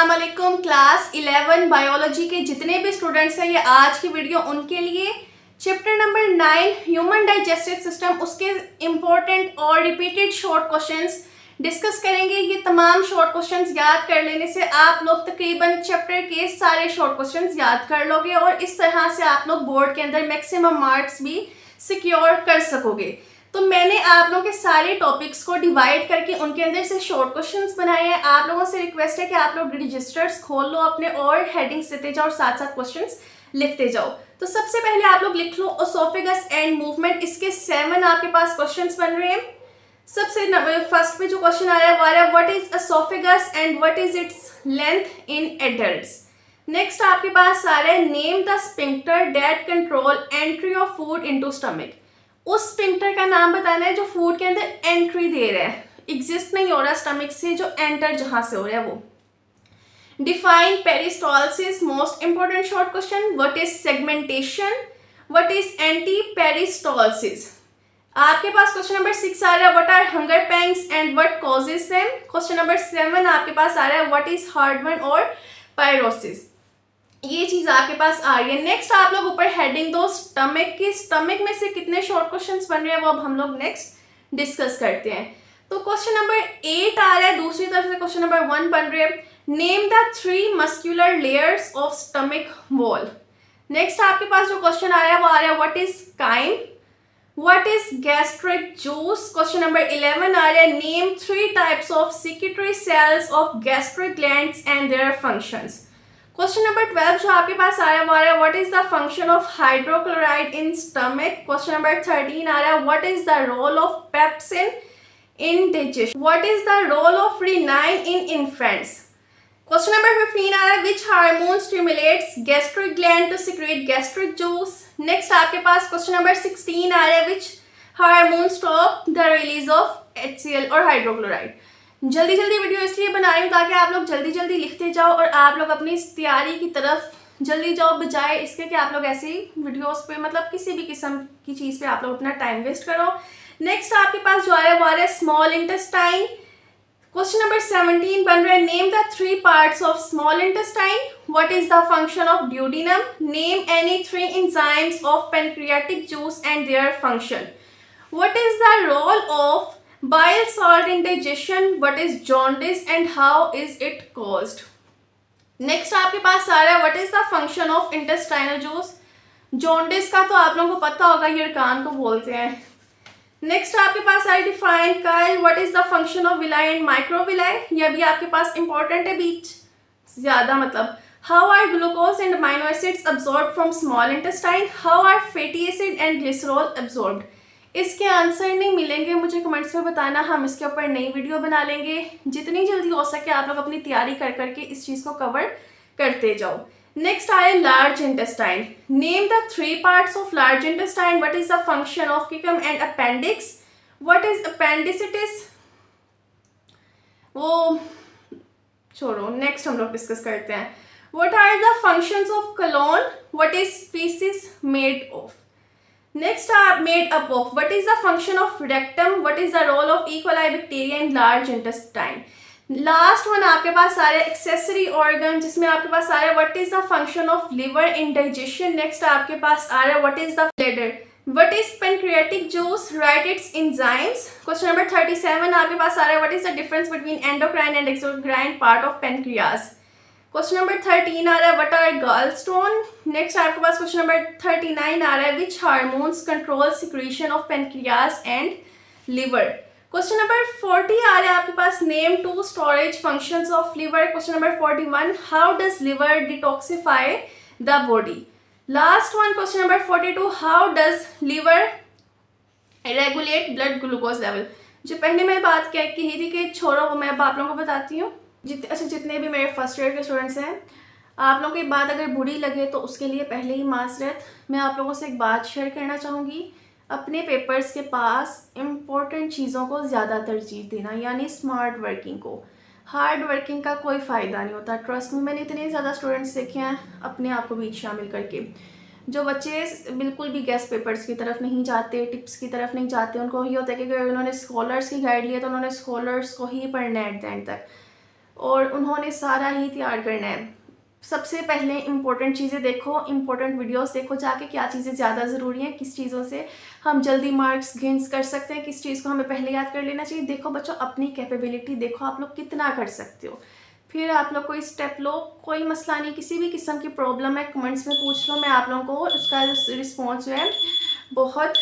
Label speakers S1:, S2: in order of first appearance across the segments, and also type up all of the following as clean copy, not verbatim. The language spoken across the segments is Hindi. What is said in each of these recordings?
S1: अस्सलाम वालेकुम। क्लास 11 बायोलॉजी के जितने भी स्टूडेंट्स हैं, ये आज की वीडियो उनके लिए chapter number 9 human digestive system, उसके इम्पोर्टेंट और रिपीटेड शॉर्ट क्वेश्चंस डिस्कस करेंगे। ये तमाम शॉर्ट क्वेश्चंस याद कर लेने से आप लोग तकरीबन चैप्टर के सारे शॉर्ट क्वेश्चंस याद कर लोगे और इस तरह से आप लोग बोर्ड के अंदर मैक्सिमम मार्क्स भी सिक्योर कर सकोगे। तो मैंने आप लोगों के सारे टॉपिक्स को डिवाइड करके उनके अंदर से शॉर्ट क्वेश्चंस बनाए हैं। आप लोगों से रिक्वेस्ट है कि आप लोग रजिस्टर्स खोल लो अपने और हेडिंग्स देते जाओ और साथ साथ क्वेश्चंस लिखते जाओ। तो सबसे पहले आप लोग लिख लो ओसोफेगस एंड मूवमेंट। इसके 7 आपके पास क्वेश्चंस बन रहे हैं। सबसे फर्स्ट पे जो क्वेश्चन आ रहा है वो आ रहा है what is oesophagus and what is its length in adults. Next आपके पास आ रहा है name the sphincter that control entry of food into stomach. उस स्फिंक्टर का नाम बताना है जो फूड के अंदर एंट्री दे रहा है, एग्जिस्ट नहीं हो रहा स्टमक से, जो एंटर जहां से हो रहा है वो। Define peristalsis, most important short question. What is segmentation, what is anti peristalsis. आपके पास क्वेश्चन नंबर 6 आ रहा है what are hunger pangs and what causes them. Question number 7 आपके पास आ रहा है व्हाट इज हार्टबर्न और पायरोसिस। ये चीज आपके पास आ रही है। नेक्स्ट आप लोग ऊपर हेडिंग दो स्टमक की। स्टमक में से कितने शॉर्ट क्वेश्चंस बन रहे हैं वो अब हम लोग नेक्स्ट डिस्कस करते हैं। तो क्वेश्चन नंबर 8 आ रहा है, दूसरी तरफ से क्वेश्चन नंबर 1 बन रहे हैं name the 3 muscular layers of stomach wall. Next आपके पास जो क्वेश्चन आ रहा है वो आ रहा है what is chyme, what is gastric juice. Question number 11 आ रहा है name 3 types of secretory cells of gastric glands and their functions. Question number 12 जो आपके पास आ रहा है वो आ रहा है what is the function of hydrochloride in stomach. Question number 13 आ रहा है what is the role of pepsin in digestion, what is the role of rennin in infants. Question number 15 आ रहा है which hormone stimulates gastric gland to secrete gastric juice. Next आपके पास क्वेश्चन नंबर 16 आ रहा है which hormone stop the release of HCl और हाइड्रोक्लोराइड। जल्दी जल्दी वीडियो इसलिए बना रही हूँ ताकि आप लोग जल्दी जल्दी लिखते जाओ और आप लोग अपनी तैयारी की तरफ जल्दी जाओ, बजाय इसके कि आप लोग ऐसे ही वीडियोस पे मतलब किसी भी किस्म की चीज़ पे आप लोग अपना टाइम वेस्ट करो। नेक्स्ट आपके पास जो आ रहा है वो आ रहा है स्मॉल इंटेस्टाइन। क्वेश्चन नंबर 17 बन रहा है name the 3 parts of small intestine, what is the function of duodenum, name any 3 enzymes of pancreatic juice and their function, what is the role of bile salt in digestion, what is jaundice and how is it caused। Next आपके पास आ रहा है what is the function of intestinal juice। jaundice का तो आप लोगों को पता होगा, यरकान को बोलते हैं। नेक्स्ट आपके पास आई define chyle, what is the function of villi and microvilli। यह भी आपके पास इंपॉर्टेंट है बीच ज्यादा, मतलब how are glucose and amino acids absorbed from small intestine, how are fatty acid and glycerol absorbed। इसके आंसर नहीं मिलेंगे, मुझे कमेंट्स में बताना, हम इसके ऊपर नई वीडियो बना लेंगे। जितनी जल्दी हो सके आप लोग अपनी तैयारी कर करके इस चीज़ को कवर करते जाओ। नेक्स्ट आए large intestine, name the 3 parts of large intestine, what is the function of caecum and appendix, what is appendicitis. वो छोड़ो, नेक्स्ट हम लोग डिस्कस करते हैं what are the functions of colon, what is faeces made of. Next are made up of, what is the function of rectum, what is the role of E. coli bacteria in large intestine। Last one आपके पास आ रहा है एक्सेसरी ऑर्गन, जिसमें आपके पास आ रहा है what is the function of liver in digestion. Next आपके पास आ रहा है what is the bladder, what is pancreatic juice, right it's enzymes. Question number 37 आपके पास आ रहा है what is the difference between endocrine and exocrine part of pancreas. Question number 13 आ रहा है व्हाट आर गॉलस्टोन। नेक्स्ट आपके पास क्वेश्चन नंबर 39 आ रहा है which hormones control secretion of pancreas and liver. Question number 40 आ रहा है आपके पास name 2 storage functions of liver. Question number 41 how does liver detoxify the body. Last one question number 42 how does liver regulate blood glucose level. जो पहले मैं बात कही थी कि छोड़ो, वो मैं अब आप लोगों को बताती हूँ। जितने भी मेरे फर्स्ट ईयर के स्टूडेंट्स हैं, आप लोगों की बात अगर बुरी लगे तो उसके लिए पहले ही माजरत। मैं आप लोगों से एक बात शेयर करना चाहूँगी, अपने पेपर्स के पास इम्पोर्टेंट चीज़ों को ज़्यादा तरजीह देना, यानी स्मार्ट वर्किंग को। हार्ड वर्किंग का कोई फ़ायदा नहीं होता। ट्रस्ट में मैंने इतने ज़्यादा स्टूडेंट्स देखे हैं अपने आप को बीच शामिल करके, जो बच्चे बिल्कुल भी गेस्ट पेपर्स की तरफ नहीं जाते, टिप्स की तरफ नहीं जाते। उनको ये होता है कि अगर उन्होंने स्कॉलर्स की गाइड लिया तो उन्होंने स्कॉलर्स को ही पढ़ना है एट द एंड तक। और उन्होंने सारा ही तैयार करना है। सबसे पहले इम्पोर्टेंट चीज़ें देखो, इम्पोर्टेंट वीडियोस देखो जाके, क्या चीज़ें ज़्यादा ज़रूरी हैं, किस चीज़ों से हम जल्दी मार्क्स गेन्स कर सकते हैं, किस चीज़ को हमें पहले याद कर लेना चाहिए। देखो बच्चों, अपनी कैपेबिलिटी देखो, आप लोग कितना कर सकते हो। फिर आप लोग कोई स्टेप लो, कोई मसला नहीं, किसी भी किस्म की प्रॉब्लम है कमेंट्स में पूछ लो, मैं आप लोगों को उसका रिस्पॉन्स जो है बहुत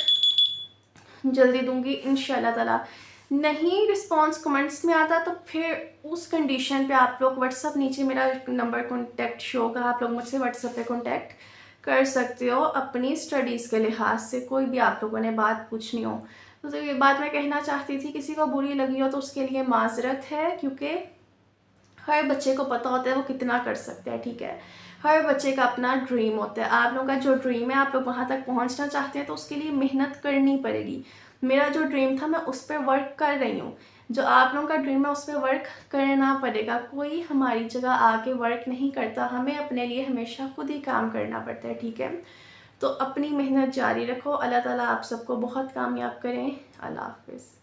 S1: जल्दी दूंगी इंशाल्लाह ताला। नहीं रिस्पॉन्स कमेंट्स में आता तो फिर उस कंडीशन पे आप लोग व्हाट्सअप, नीचे मेरा नंबर कॉन्टैक्ट शो होगा, आप लोग मुझसे व्हाट्सअप पे कॉन्टैक्ट कर सकते हो अपनी स्टडीज़ के लिहाज से। कोई भी आप लोगों ने बात पूछनी हो तो ये बात मैं कहना चाहती थी, किसी को बुरी लगी हो तो उसके लिए माजरत है, क्योंकि हर बच्चे को पता होता है वो कितना कर सकता है, ठीक है। हर बच्चे का अपना ड्रीम होता है, आप लोगों का जो ड्रीम है आप लोग वहाँ तक पहुँचना चाहते हैं तो उसके लिए मेहनत करनी पड़ेगी। मेरा जो ड्रीम था मैं उस पर वर्क कर रही हूँ, जो आप लोगों का ड्रीम है उस पर वर्क करना पड़ेगा। कोई हमारी जगह आके वर्क नहीं करता, हमें अपने लिए हमेशा खुद ही काम करना पड़ता है, ठीक है। तो अपनी मेहनत जारी रखो, अल्लाह ताला आप सबको बहुत कामयाब करें। अल्लाह हाफिज़।